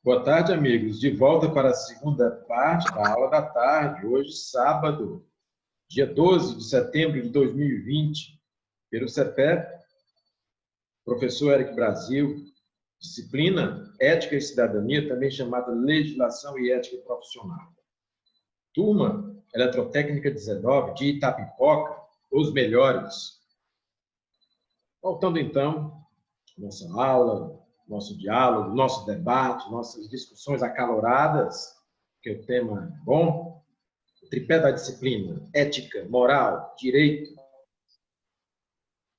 Boa tarde, amigos. De volta para a segunda parte da aula da tarde, hoje, sábado, dia 12 de setembro de 2020, pelo CEPEP, professor Eric Brasil, disciplina Ética e Cidadania, também chamada Legislação e Ética Profissional. Turma Eletrotécnica 19, de Itapipoca, os melhores. Voltando, então, nossa aula, nosso diálogo, nosso debate, nossas discussões acaloradas, que o tema é bom, o tripé da disciplina, ética, moral, direito.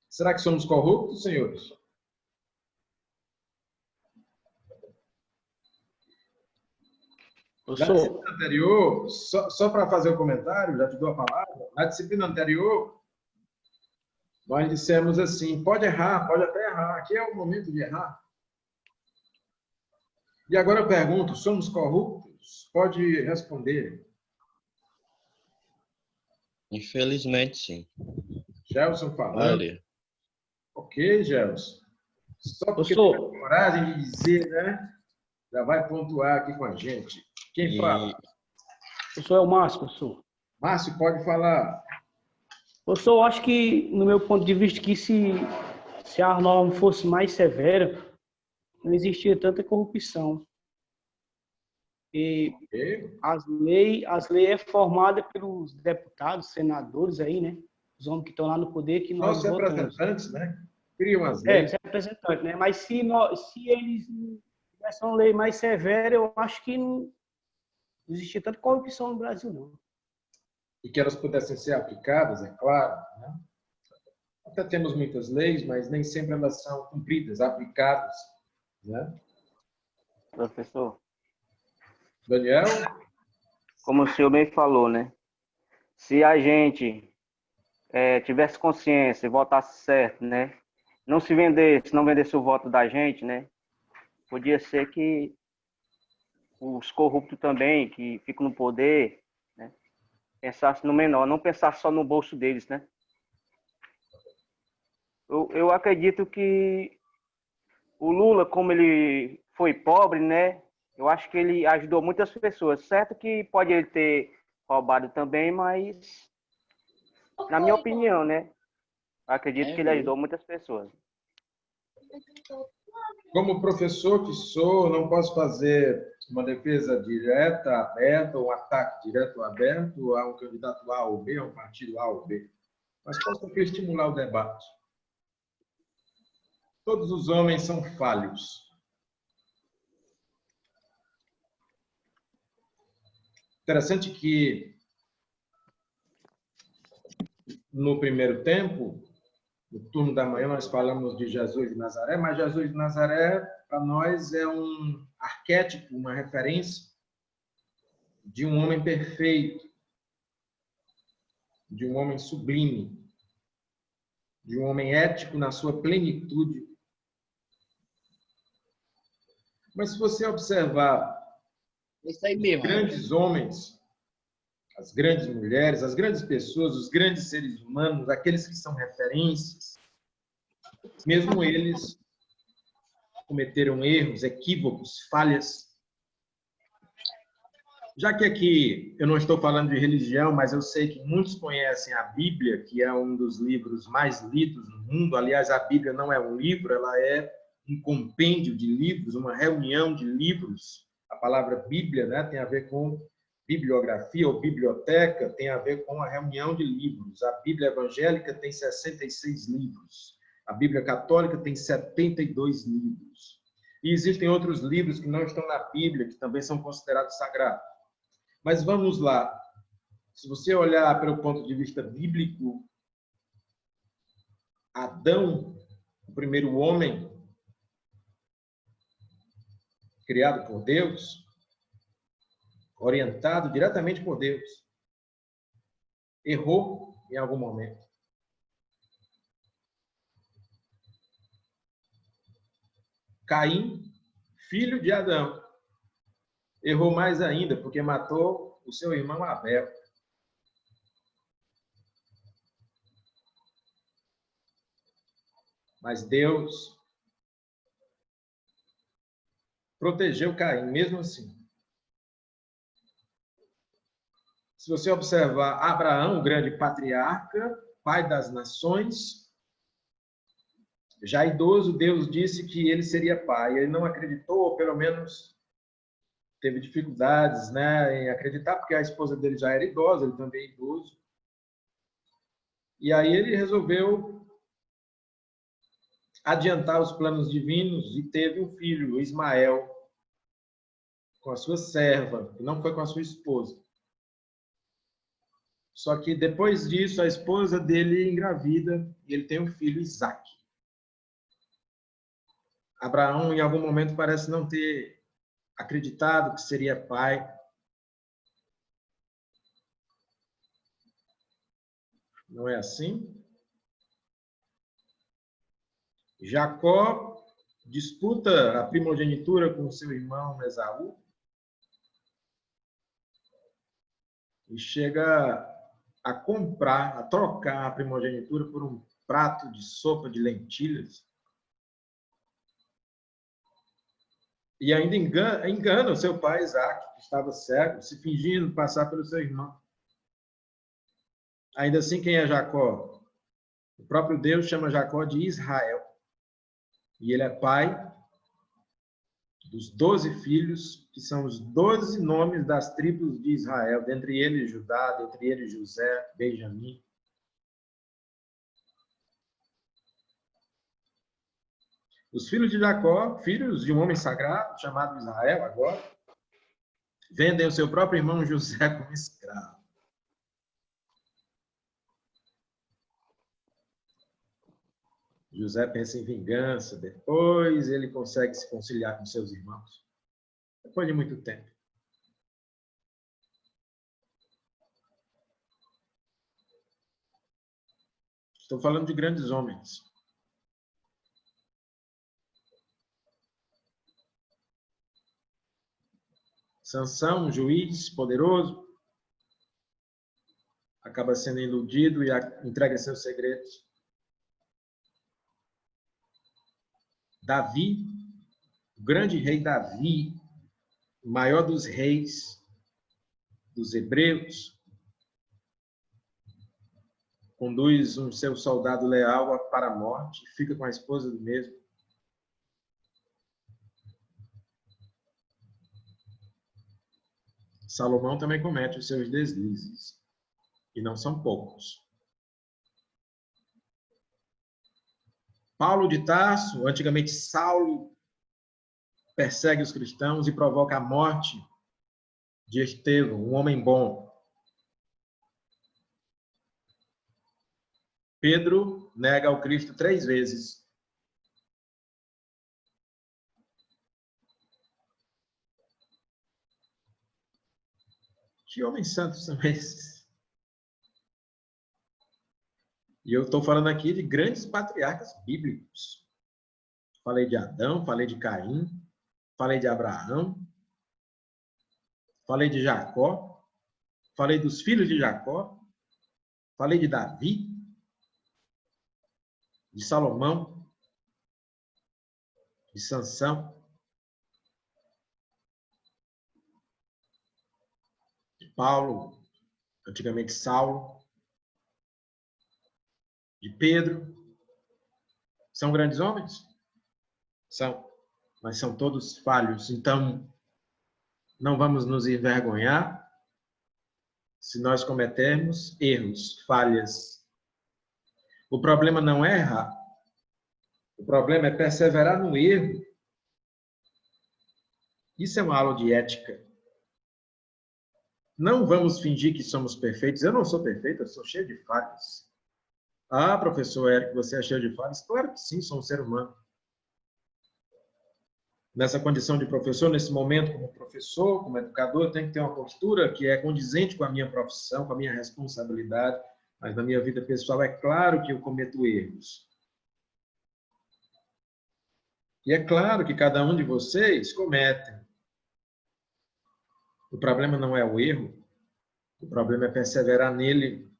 Será que somos corruptos, senhores? Na disciplina anterior, só para fazer o comentário, já te dou a palavra, na disciplina anterior, nós dissemos assim, pode errar, pode até errar, aqui é o momento de errar. E agora eu pergunto, somos corruptos? Pode responder. Infelizmente, sim. Gelson falando. Maria. Ok, Gelson. Só porque tem a coragem de dizer, né? Já vai pontuar aqui com a gente. Quem fala? Professor, é o Márcio, professor. Márcio, pode falar. Professor, eu acho que, no meu ponto de vista, que se a norma fosse mais severa, não existia tanta corrupção. E as leis é formada pelos deputados, senadores aí, né? Os homens que estão lá no poder que nós Nossos votamos. representantes, né? Criam as leis. Representantes, né? Mas se eles tivessem uma lei mais severa, eu acho que não existia tanta corrupção no Brasil, não. E que elas pudessem ser aplicadas, é claro, né? Até temos muitas leis, mas nem sempre elas são cumpridas, aplicadas, né? Professor. Daniel? Como o senhor bem falou, né? Se a gente tivesse consciência e votasse certo, né? Não vendesse o voto da gente, né? Podia ser que os corruptos também, que ficam no poder, né? Pensassem no menor, não pensassem só no bolso deles, né? Eu acredito que o Lula, como ele foi pobre, né? Eu acho que ele ajudou muitas pessoas. Certo que pode ele ter roubado também, mas, na minha opinião, né? Eu acredito que ele ajudou muitas pessoas. Como professor que sou, não posso fazer uma defesa direta, aberta, ou um ataque direto ou aberto a um candidato A ou B, a um partido A ou B. Mas posso aqui estimular o debate. Todos os homens são falhos. Interessante que, no primeiro tempo, no turno da manhã, nós falamos de Jesus de Nazaré, mas Jesus de Nazaré, para nós, é um arquétipo, uma referência de um homem perfeito, de um homem sublime, de um homem ético na sua plenitude. Mas se você observar os grandes homens, as grandes mulheres, as grandes pessoas, os grandes seres humanos, aqueles que são referências, mesmo eles cometeram erros, equívocos, falhas. Já que aqui eu não estou falando de religião, mas eu sei que muitos conhecem a Bíblia, que é um dos livros mais lidos no mundo. Aliás, a Bíblia não é um livro, ela é um compêndio de livros, uma reunião de livros. A palavra Bíblia, né, tem a ver com bibliografia ou biblioteca, tem a ver com a reunião de livros. A Bíblia evangélica tem 66 livros. A Bíblia católica tem 72 livros. E existem outros livros que não estão na Bíblia, que também são considerados sagrados. Mas vamos lá. Se você olhar pelo ponto de vista bíblico, Adão, o primeiro homem criado por Deus, orientado diretamente por Deus, errou em algum momento. Caim, filho de Adão, errou mais ainda, porque matou o seu irmão Abel. Mas Deus protegeu Caim, mesmo assim. Se você observar Abraão, o grande patriarca, pai das nações, já idoso, Deus disse que ele seria pai. Ele não acreditou, ou pelo menos teve dificuldades, né, em acreditar, porque a esposa dele já era idosa, ele também é idoso. E aí ele resolveu adiantar os planos divinos e teve um filho, Ismael, com a sua serva, que não foi com a sua esposa. Só que depois disso, a esposa dele engravida e ele tem um filho, Isaque. Abraão, em algum momento, parece não ter acreditado que seria pai. Não é assim? Jacó disputa a primogenitura com seu irmão Esaú e chega a comprar, a trocar a primogenitura por um prato de sopa de lentilhas. E ainda engana o seu pai Isaque, que estava cego, se fingindo passar pelo seu irmão. Ainda assim, quem é Jacó? O próprio Deus chama Jacó de Israel. E ele é pai dos 12 filhos, que são os 12 nomes das tribos de Israel, dentre eles Judá, dentre eles José, Benjamim. Os filhos de Jacó, filhos de um homem sagrado, chamado Israel agora, vendem o seu próprio irmão José como escravo. José pensa em vingança, depois ele consegue se conciliar com seus irmãos. Depois de muito tempo. Estou falando de grandes homens. Sansão, um juiz poderoso, acaba sendo iludido e entrega seus segredos. Davi, o grande rei Davi, o maior dos reis dos hebreus, conduz um seu soldado leal para a morte e fica com a esposa do mesmo. Salomão também comete os seus deslizes, e não são poucos. Paulo de Tarso, antigamente Saulo, persegue os cristãos e provoca a morte de Estevão, um homem bom. Pedro nega o Cristo 3 vezes. Que homens santos são esses? E eu estou falando aqui de grandes patriarcas bíblicos. Falei de Adão, falei de Caim, falei de Abraão, falei de Jacó, falei dos filhos de Jacó, falei de Davi, de Salomão, de Sansão, de Paulo, antigamente Saulo, de Pedro. São grandes homens? São, mas são todos falhos. Então, não vamos nos envergonhar se nós cometermos erros, falhas. O problema não é errar. O problema é perseverar no erro. Isso é uma aula de ética. Não vamos fingir que somos perfeitos. Eu não sou perfeito, eu sou cheio de falhas. Ah, professor Eric, você é cheio de falhas? Claro que sim, sou um ser humano. Nessa condição de professor, nesse momento como professor, como educador, eu tenho que ter uma postura que é condizente com a minha profissão, com a minha responsabilidade, mas na minha vida pessoal é claro que eu cometo erros. E é claro que cada um de vocês comete. O problema não é o erro, o problema é perseverar nele.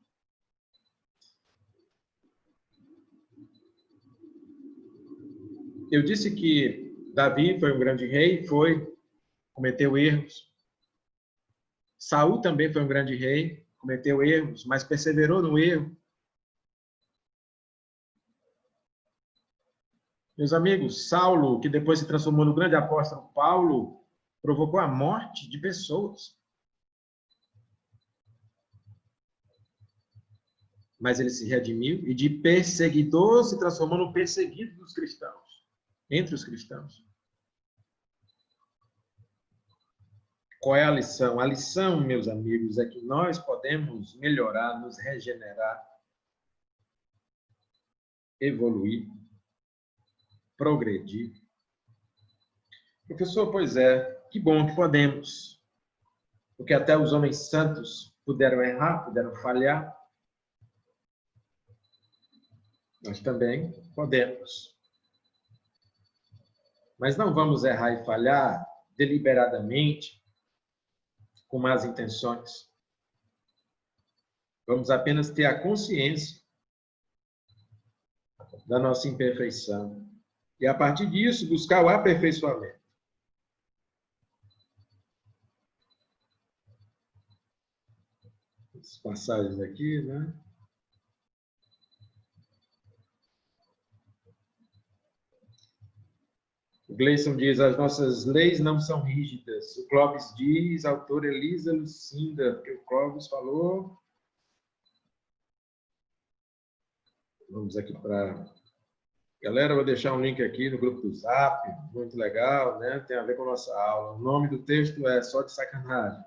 Eu disse que Davi foi um grande rei, cometeu erros. Saul também foi um grande rei, cometeu erros, mas perseverou no erro. Meus amigos, Saulo, que depois se transformou no grande apóstolo Paulo, provocou a morte de pessoas. Mas ele se redimiu e de perseguidor se transformou no perseguido dos cristãos, entre os cristãos. Qual é a lição? A lição, meus amigos, é que nós podemos melhorar, nos regenerar, evoluir, progredir. Professor, pois é, que bom que podemos, porque até os homens santos puderam errar, puderam falhar. Nós também podemos. Mas não vamos errar e falhar deliberadamente, com más intenções. Vamos apenas ter a consciência da nossa imperfeição. E, a partir disso, buscar o aperfeiçoamento. As passagens aqui, né? O Gleison diz, as nossas leis não são rígidas. O Clóvis diz, a autora Elisa Lucinda, porque o Clóvis falou. Vamos aqui para... Galera, eu vou deixar um link aqui no grupo do Zap, muito legal, né? Tem a ver com a nossa aula. O nome do texto é Só de Sacanagem.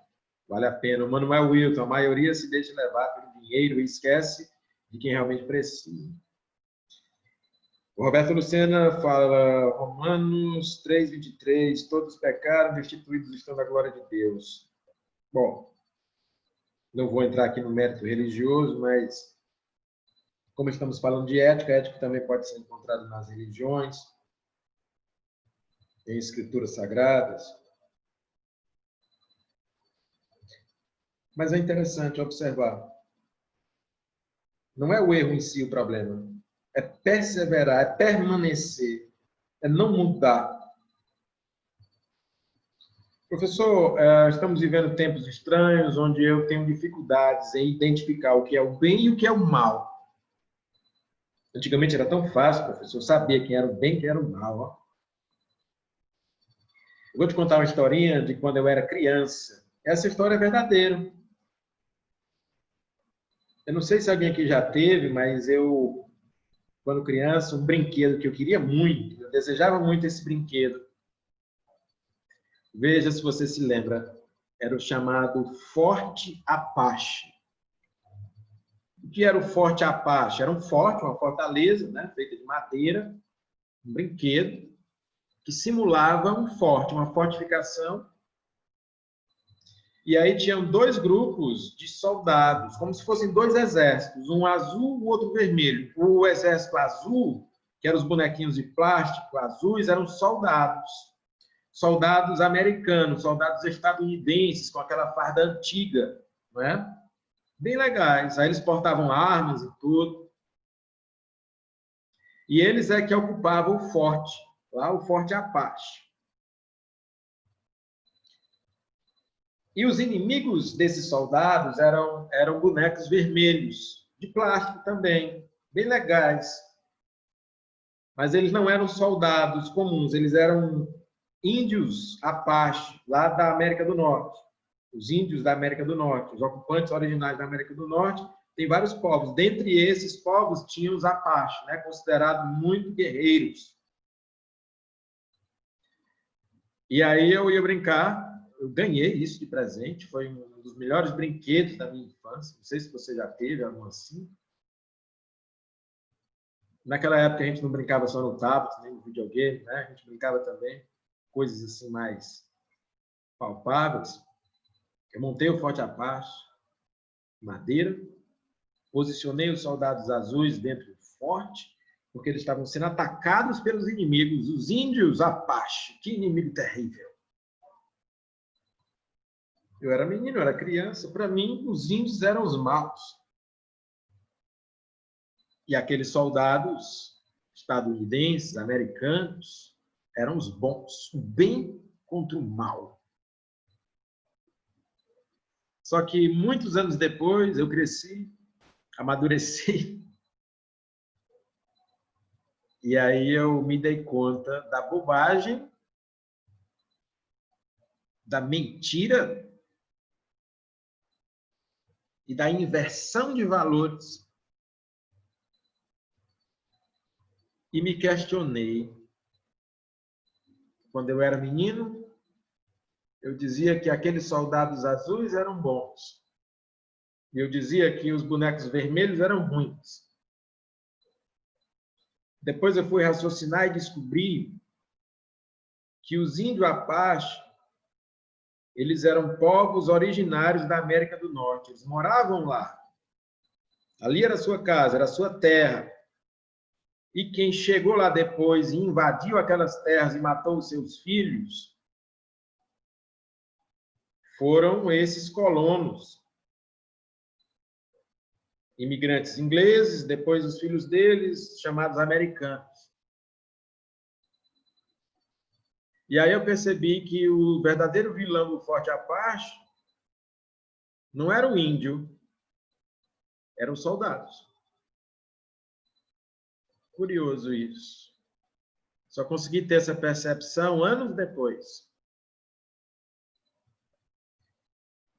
Vale a pena. O Manuel Wilton, a maioria se deixa levar pelo dinheiro e esquece de quem realmente precisa. O Roberto Lucena fala, Romanos 3:23, todos pecaram, destituídos estão da glória de Deus. Bom, não vou entrar aqui no mérito religioso, mas como estamos falando de ética, a ética também pode ser encontrada nas religiões, em escrituras sagradas. Mas é interessante observar. Não é o erro em si o problema. É perseverar, é permanecer, é não mudar. Professor, estamos vivendo tempos estranhos, onde eu tenho dificuldades em identificar o que é o bem e o que é o mal. Antigamente era tão fácil, professor, eu sabia quem era o bem e quem era o mal. Ó. Eu vou te contar uma historinha de quando eu era criança. Essa história é verdadeira. Eu não sei se alguém aqui já teve, mas eu... Quando criança, um brinquedo que eu queria muito, eu desejava muito esse brinquedo. Veja se você se lembra. Era o chamado Forte Apache. O que era o Forte Apache? Era um forte, uma fortaleza, né, feita de madeira, um brinquedo, que simulava um forte, uma fortificação. E aí tinham dois grupos de soldados, como se fossem dois exércitos, um azul e o outro vermelho. O exército azul, que eram os bonequinhos de plástico azuis, eram soldados. Soldados americanos, soldados estadunidenses, com aquela farda antiga, não é? Bem legais. Aí eles portavam armas e tudo. E eles é que ocupavam o forte, lá o Forte Apache. E os inimigos desses soldados eram bonecos vermelhos, de plástico também, bem legais. Mas eles não eram soldados comuns, eles eram índios Apache, lá da América do Norte. Os índios da América do Norte, os ocupantes originais da América do Norte, tem vários povos. Dentre esses povos tinham os Apache, né, considerados muito guerreiros. E aí eu ia brincar. Eu ganhei isso de presente, foi um dos melhores brinquedos da minha infância. Não sei se você já teve algum assim. Naquela época a gente não brincava só no tablet, nem no videogame, né? A gente brincava também coisas assim mais palpáveis. Eu montei o Forte Apache, madeira, posicionei os soldados azuis dentro do forte, porque eles estavam sendo atacados pelos inimigos, os índios Apache. Que inimigo terrível! Eu era menino, eu era criança. Para mim, os índios eram os maus. E aqueles soldados estadunidenses, americanos, eram os bons, o bem contra o mal. Só que muitos anos depois eu cresci, amadureci, e aí eu me dei conta da bobagem, da mentira e da inversão de valores. E me questionei. Quando eu era menino, eu dizia que aqueles soldados azuis eram bons. E eu dizia que os bonecos vermelhos eram ruins. Depois eu fui raciocinar e descobri que os índios Apache, eles eram povos originários da América do Norte. Eles moravam lá. Ali era a sua casa, era a sua terra. E quem chegou lá depois e invadiu aquelas terras e matou os seus filhos foram esses colonos. Imigrantes ingleses, depois os filhos deles, chamados americanos. E aí eu percebi que o verdadeiro vilão do Forte Apache não era o índio, eram os soldados. Curioso isso. Só consegui ter essa percepção anos depois.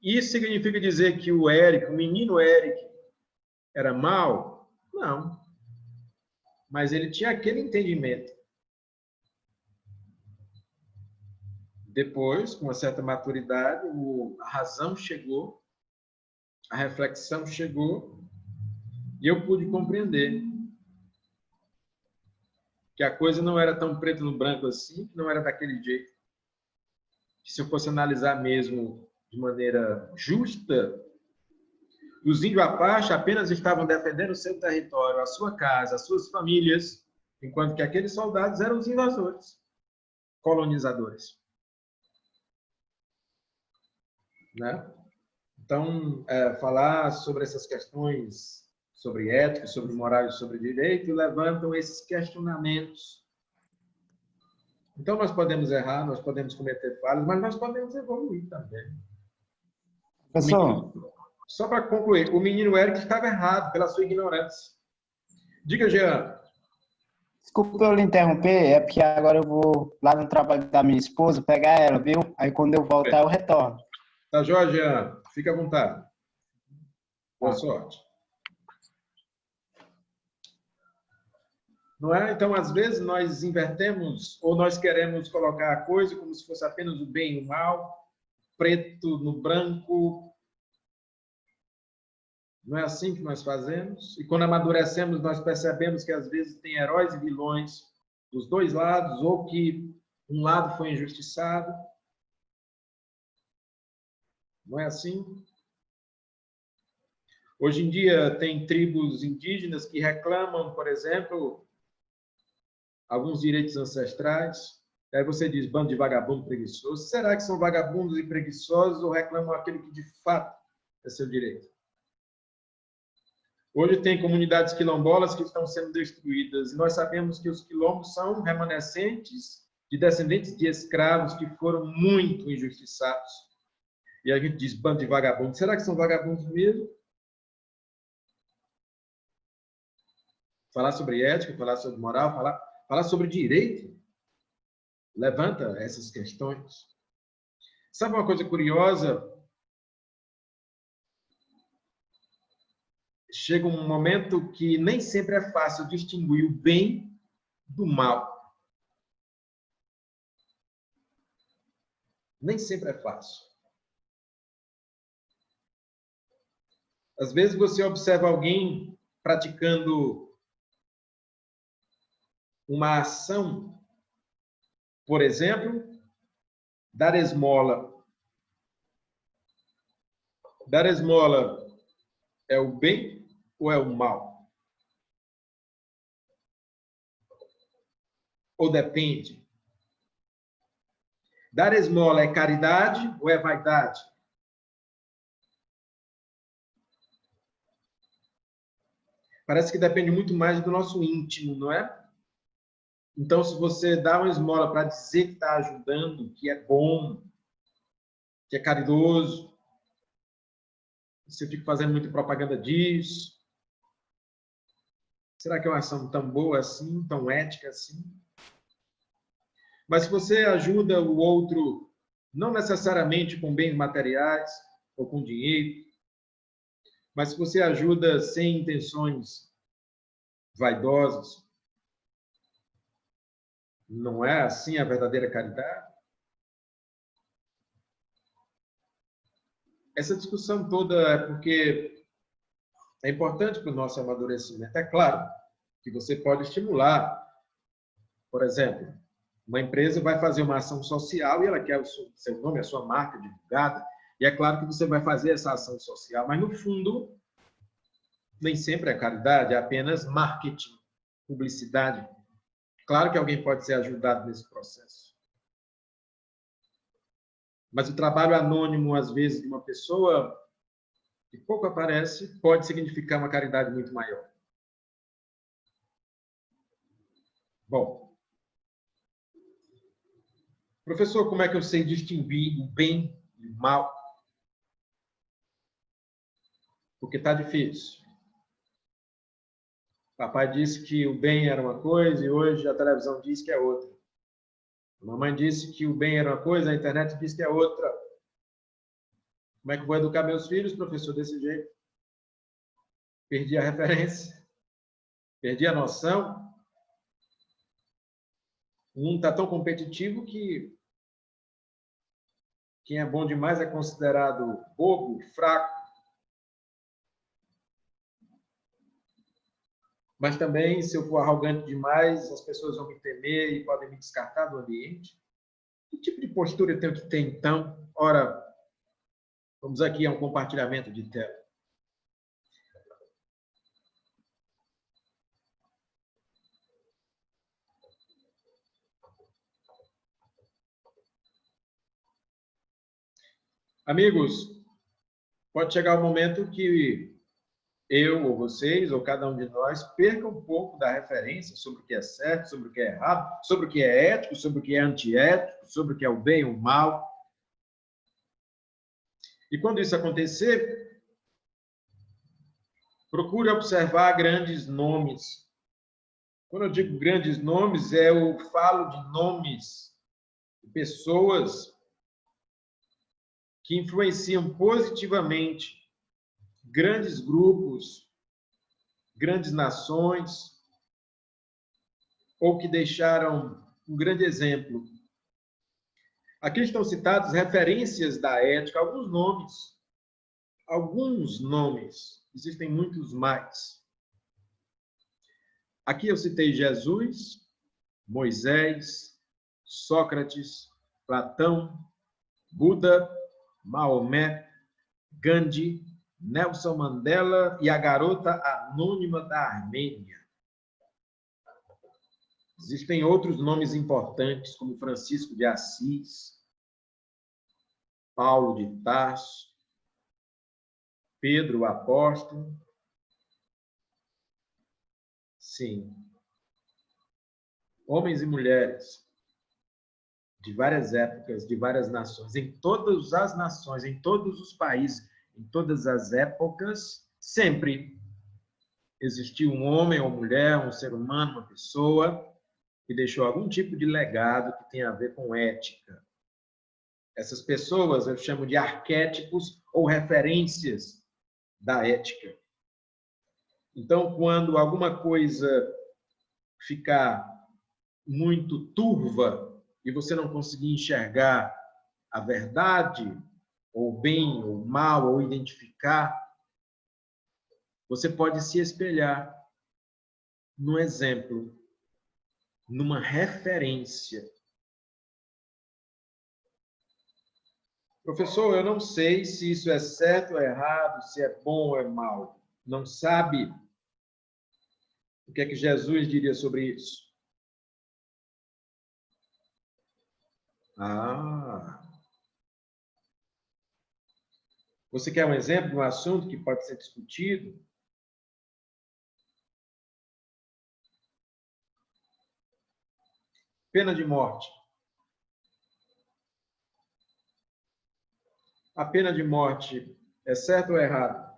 Isso significa dizer que o Eric, o menino Eric, era mau? Não. Mas ele tinha aquele entendimento. Depois, com uma certa maturidade, a razão chegou, a reflexão chegou, e eu pude compreender que a coisa não era tão preto no branco assim, que não era daquele jeito. Que se eu fosse analisar mesmo de maneira justa, os índios Apache apenas estavam defendendo o seu território, a sua casa, as suas famílias, enquanto que aqueles soldados eram os invasores, colonizadores. Né? Então, falar sobre essas questões, sobre ética, sobre moral e sobre direito, levantam esses questionamentos. Então, nós podemos errar, nós podemos cometer falhas, mas nós podemos evoluir também. Professor, Só para concluir, o menino Eric estava errado pela sua ignorância. Diga, Jean. desculpa eu lhe interromper, é porque agora eu vou lá no trabalho da minha esposa pegar ela, viu? Aí quando eu voltar eu retorno. Tá, Jorge, Jean. Fica à vontade. Boa sorte. Não é? Então, às vezes, nós invertemos ou nós queremos colocar a coisa como se fosse apenas o bem e o mal, preto no branco. Não é assim que nós fazemos? E quando amadurecemos, nós percebemos que, às vezes, tem heróis e vilões dos dois lados, ou que um lado foi injustiçado. Não é assim? Hoje em dia, tem tribos indígenas que reclamam, por exemplo, alguns direitos ancestrais. Aí você diz, bando de vagabundo preguiçoso. Será que são vagabundos e preguiçosos ou reclamam aquilo que de fato é seu direito? Hoje tem comunidades quilombolas que estão sendo destruídas. E nós sabemos que os quilombos são remanescentes de descendentes de escravos que foram muito injustiçados. E a gente diz, bando de vagabundos. Será que são vagabundos mesmo? Falar sobre ética, falar sobre moral, falar sobre direito, levanta essas questões. Sabe uma coisa curiosa? Chega um momento que nem sempre é fácil distinguir o bem do mal. Nem sempre é fácil. Às vezes você observa alguém praticando uma ação, por exemplo, dar esmola. Dar esmola é o bem ou é o mal? Ou depende? Dar esmola é caridade ou é vaidade? Parece que depende muito mais do nosso íntimo, não é? Então, se você dá uma esmola para dizer que está ajudando, que é bom, que é caridoso, você fica fazendo muita propaganda disso. Será que é uma ação tão boa assim, tão ética assim? Mas se você ajuda o outro, não necessariamente com bens materiais ou com dinheiro, mas se você ajuda sem intenções vaidosas, não é assim a verdadeira caridade? Essa discussão toda é porque é importante para o nosso amadurecimento. É claro que você pode estimular, por exemplo, uma empresa vai fazer uma ação social e ela quer o seu nome, a sua marca divulgada, e é claro que você vai fazer essa ação social, mas no fundo, nem sempre é caridade, é apenas marketing, publicidade. Claro que alguém pode ser ajudado nesse processo. Mas o trabalho anônimo, às vezes, de uma pessoa que pouco aparece, pode significar uma caridade muito maior. Bom, professor, como é que eu sei distinguir o bem e o mal? Porque está difícil. Papai disse que o bem era uma coisa e hoje a televisão diz que é outra. A mamãe disse que o bem era uma coisa, a internet diz que é outra. Como é que eu vou educar meus filhos, professor, desse jeito? Perdi a referência, perdi a noção. O mundo está tão competitivo que quem é bom demais é considerado bobo, fraco. Mas também, se eu for arrogante demais, as pessoas vão me temer e podem me descartar do ambiente. Que tipo de postura eu tenho que ter, então? Ora, vamos aqui a um compartilhamento de tela. Amigos, pode chegar o momento que eu ou vocês, ou cada um de nós, perca um pouco da referência sobre o que é certo, sobre o que é errado, sobre o que é ético, sobre o que é antiético, sobre o que é o bem e o mal. E quando isso acontecer, procure observar grandes nomes. Quando eu digo grandes nomes, eu falo de nomes de pessoas que influenciam positivamente grandes grupos, grandes nações, ou que deixaram um grande exemplo. Aqui estão citados referências da ética, alguns nomes, existem muitos mais. Aqui eu citei Jesus, Moisés, Sócrates, Platão, Buda, Maomé, Gandhi, Nelson Mandela e a garota anônima da Armênia. Existem outros nomes importantes, como Francisco de Assis, Paulo de Tarso, Pedro o Apóstolo. Sim. Homens e mulheres de várias épocas, de várias nações, em todas as nações, em todos os países, em todas as épocas, sempre existiu um homem ou mulher, um ser humano, uma pessoa que deixou algum tipo de legado que tem a ver com ética. Essas pessoas eu chamo de arquétipos ou referências da ética. Então, quando alguma coisa ficar muito turva e você não conseguir enxergar a verdade, ou bem, ou mal, ou identificar, você pode se espelhar num exemplo, numa referência. Professor, eu não sei se isso é certo ou errado, se é bom ou é mal. Não sabe? O que é que Jesus diria sobre isso? Você quer um exemplo de um assunto que pode ser discutido? Pena de morte. A pena de morte é certo ou errado?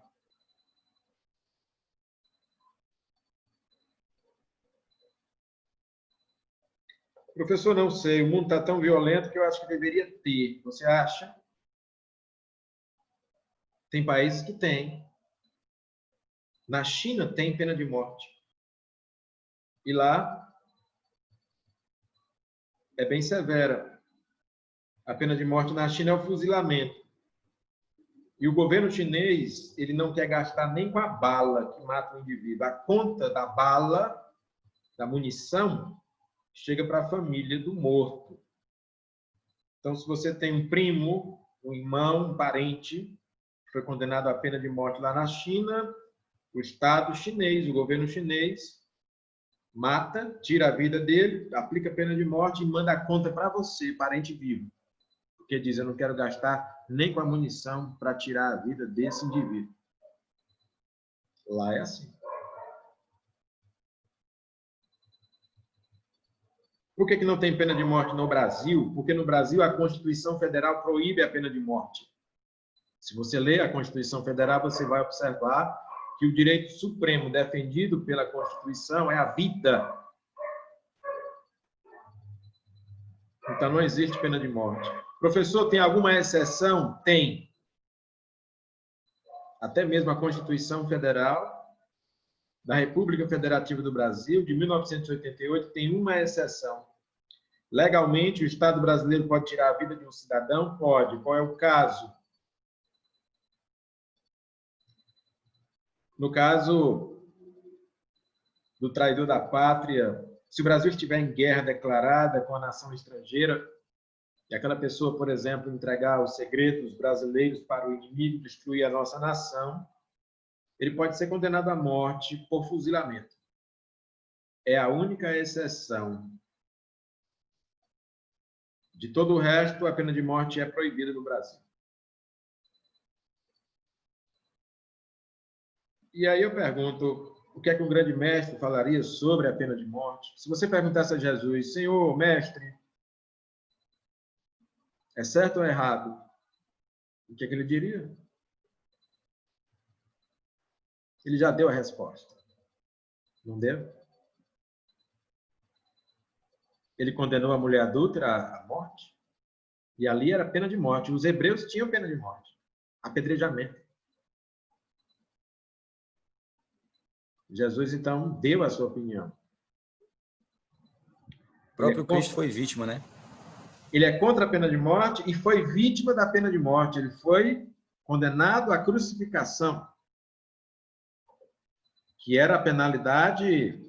Professor, não sei. O mundo está tão violento que eu acho que deveria ter. Você acha? Tem países que têm. Na China tem pena de morte. E lá é bem severa. A pena de morte na China é o fuzilamento. E o governo chinês, ele não quer gastar nem com a bala que mata o indivíduo. A conta da bala, da munição, chega para a família do morto. Então, se você tem um primo, um irmão, um parente que foi condenado à pena de morte lá na China, o Estado chinês, o governo chinês, mata, tira a vida dele, aplica a pena de morte e manda a conta para você, parente vivo. Porque diz, eu não quero gastar nem com a munição para tirar a vida desse indivíduo. Lá é assim. Por que não tem pena de morte no Brasil? Porque no Brasil a Constituição Federal proíbe a pena de morte. Se você ler a Constituição Federal, você vai observar que o direito supremo defendido pela Constituição é a vida. Então não existe pena de morte. Professor, tem alguma exceção? Tem. Até mesmo a Constituição Federal da República Federativa do Brasil, de 1988, tem uma exceção. Legalmente, o Estado brasileiro pode tirar a vida de um cidadão? Pode. Qual é o caso? No caso do traidor da pátria, se o Brasil estiver em guerra declarada com a nação estrangeira, e aquela pessoa, por exemplo, entregar os segredos brasileiros para o inimigo, destruir a nossa nação, ele pode ser condenado à morte por fuzilamento. É a única exceção. De todo o resto, a pena de morte é proibida no Brasil. E aí eu pergunto, o que é que um grande mestre falaria sobre a pena de morte? Se você perguntasse a Jesus, Senhor, mestre, é certo ou errado? O que é que ele diria? Ele já deu a resposta. Não deu? Ele condenou a mulher adúltera à morte. E ali era pena de morte. Os hebreus tinham pena de morte. Apedrejamento. Jesus, então, deu a sua opinião. O próprio Cristo foi vítima, né? Ele é contra a pena de morte e foi vítima da pena de morte. Ele foi condenado à crucificação, que era a penalidade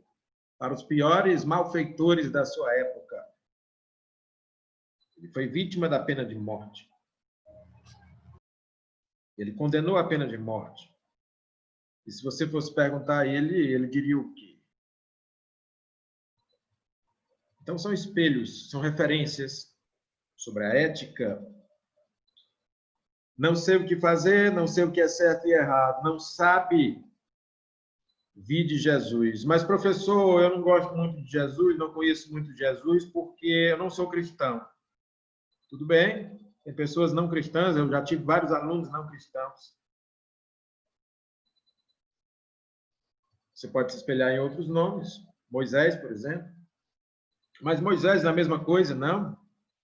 para os piores malfeitores da sua época. Ele foi vítima da pena de morte. Ele condenou a pena de morte. E se você fosse perguntar a ele, ele diria o quê? Então, são espelhos, são referências sobre a ética. Não sei o que fazer, não sei o que é certo e errado, não sabe. Vide Jesus. Mas, professor, eu não gosto muito de Jesus, não conheço muito de Jesus, porque eu não sou cristão. Tudo bem, tem pessoas não cristãs, eu já tive vários alunos não cristãos. Você pode se espelhar em outros nomes, Moisés, por exemplo. Mas Moisés é a mesma coisa? Não.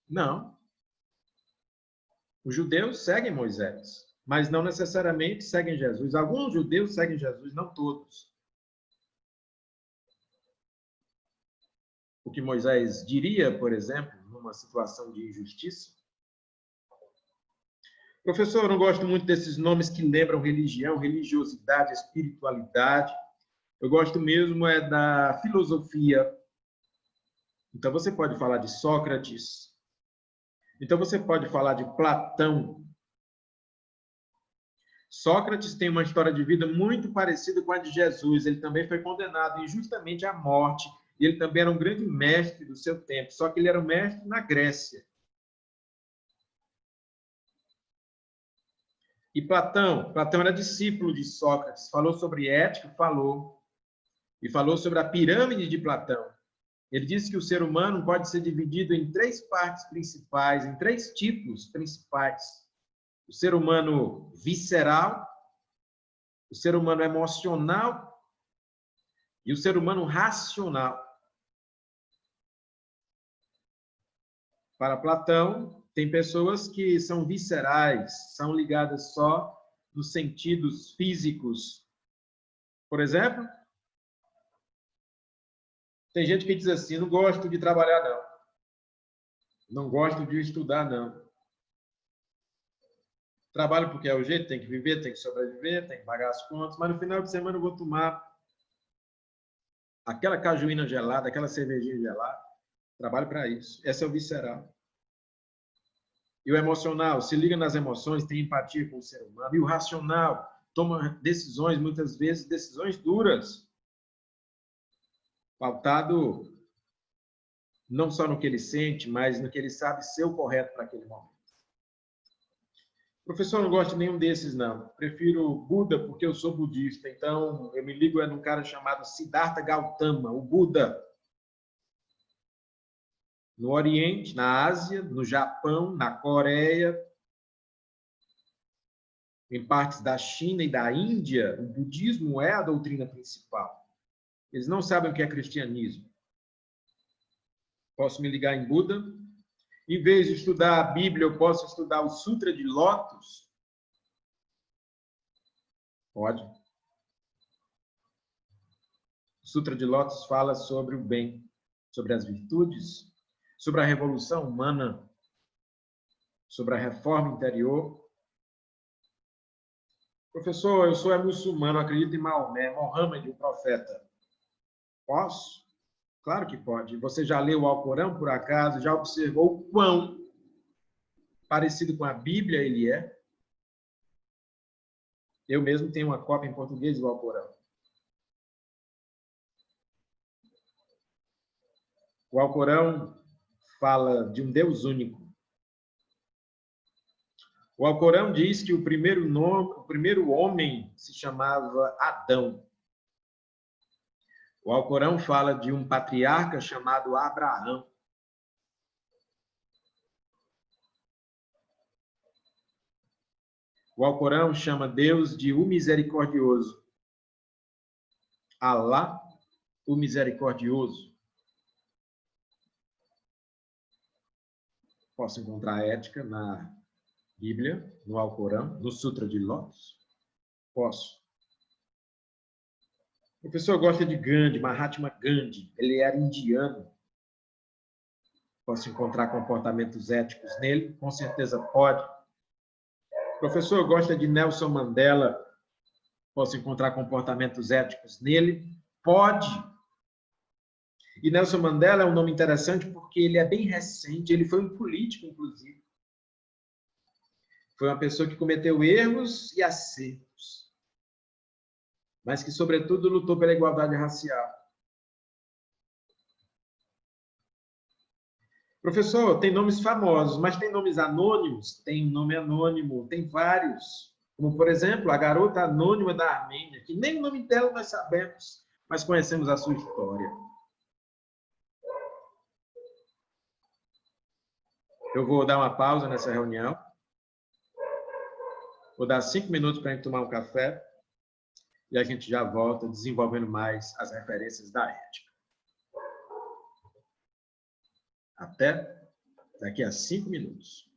Não. Os judeus seguem Moisés, mas não necessariamente seguem Jesus. Alguns judeus seguem Jesus, não todos. O que Moisés diria, por exemplo, numa situação de injustiça. Professor, eu não gosto muito desses nomes que lembram religião, religiosidade, espiritualidade. Eu gosto mesmo é da filosofia. Então, você pode falar de Sócrates. Então, você pode falar de Platão. Sócrates tem uma história de vida muito parecida com a de Jesus. Ele também foi condenado injustamente à morte. E ele também era um grande mestre do seu tempo. Só que ele era um mestre na Grécia. E Platão era discípulo de Sócrates. Falou sobre ética, falou. E falou sobre a pirâmide de Platão. Ele disse que o ser humano pode ser dividido em 3 partes principais, em 3 tipos principais. O ser humano visceral, o ser humano emocional e o ser humano racional. Para Platão, tem pessoas que são viscerais, são ligadas só nos sentidos físicos. Por exemplo, tem gente que diz assim, não gosto de trabalhar, não. Não gosto de estudar, não. Trabalho porque é o jeito, tem que viver, tem que sobreviver, tem que pagar as contas, mas no final de semana eu vou tomar aquela cajuína gelada, aquela cervejinha gelada. Trabalho para isso. Esse é o visceral. E o emocional, se liga nas emoções, tem empatia com o ser humano. E o racional, toma decisões, muitas vezes, decisões duras. Pautado não só no que ele sente, mas no que ele sabe ser o correto para aquele momento. Professor, eu não gosto de nenhum desses, não. Prefiro Buda, porque eu sou budista. Então, eu me ligo num cara chamado Siddhartha Gautama, o Buda. No Oriente, na Ásia, no Japão, na Coreia, em partes da China e da Índia, o budismo é a doutrina principal. Eles não sabem o que é cristianismo. Posso me ligar em Buda? Em vez de estudar a Bíblia, eu posso estudar o Sutra de Lótus? Pode. O Sutra de Lótus fala sobre o bem, sobre as virtudes, sobre a revolução humana, sobre a reforma interior. Professor, eu sou muçulmano, acredito em Maomé, Mohammed, o profeta. Posso? Claro que pode. Você já leu o Alcorão, por acaso? Já observou o quão parecido com a Bíblia ele é? Eu mesmo tenho uma cópia em português do Alcorão. O Alcorão fala de um Deus único. O Alcorão diz que o primeiro homem se chamava Adão. O Alcorão fala de um patriarca chamado Abraão. O Alcorão chama Deus de o misericordioso. Alá, o misericordioso. Posso encontrar ética na Bíblia, no Alcorão, no Sutra de Lótus? Posso. O professor gosta de Gandhi, Mahatma Gandhi. Ele era indiano. Posso encontrar comportamentos éticos nele? Com certeza pode. O professor gosta de Nelson Mandela. Posso encontrar comportamentos éticos nele? Pode. E Nelson Mandela é um nome interessante porque ele é bem recente. Ele foi um político, inclusive. Foi uma pessoa que cometeu erros e acertos, mas que, sobretudo, lutou pela igualdade racial. Professor, tem nomes famosos, mas tem nomes anônimos? Tem nome anônimo, tem vários. Como, por exemplo, a garota anônima da Armênia, que nem o nome dela nós sabemos, mas conhecemos a sua história. Eu vou dar uma pausa nessa reunião. Vou dar 5 minutos para a gente tomar um café e a gente já volta desenvolvendo mais as referências da ética. Até daqui a 5 minutos.